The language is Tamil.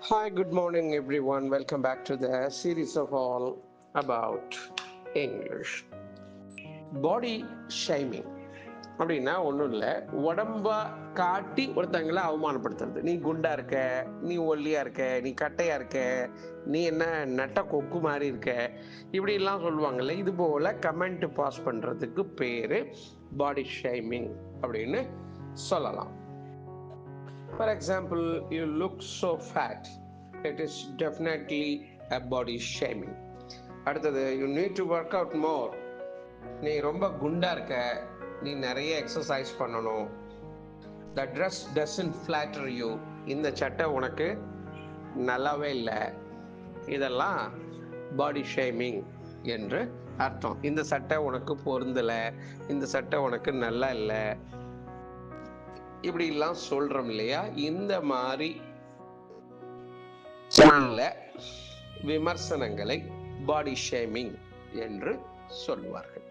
Hi, good morning, everyone. Welcome back to the series of all about English. Body shaming அப்படின்னா ஒன்றும் இல்லை, உடம்ப காட்டி ஒருத்தங்களை அவமானப்படுத்துறது. நீ குண்டா இருக்க, நீ ஒல்லியா இருக்க, நீ கட்டையா இருக்க, நீ என்ன நட்ட கொக்கு மாதிரி இருக்க, இப்படிலாம் சொல்லுவாங்கல்ல. இது போல கமெண்ட் பாஸ் பண்றதுக்கு பேரு பாடி ஷேமிங் அப்படின்னு சொல்லலாம். For example, you look so fat. It is definitely a body shaming. அடுத்தது, you need to work out more. நீ ரொம்ப குண்டா இருக்க, நீ நிறைய எக்ஸசைஸ் பண்ணணும். The dress doesn't flatter you. இந்த சட்டை உனக்கு நல்லாவே இல்லை. இதெல்லாம் பாடி ஷேமிங் என்று அர்த்தம். இந்த சட்டை உனக்கு பொருந்தலை, இந்த சட்டை உனக்கு நல்லா இல்லை, இப்படிலாம் சொல்றோம் இல்லையா. இந்த மாதிரி சொல்ல விமர்சனங்களை பாடி ஷேமிங் என்று சொல்வார்கள்.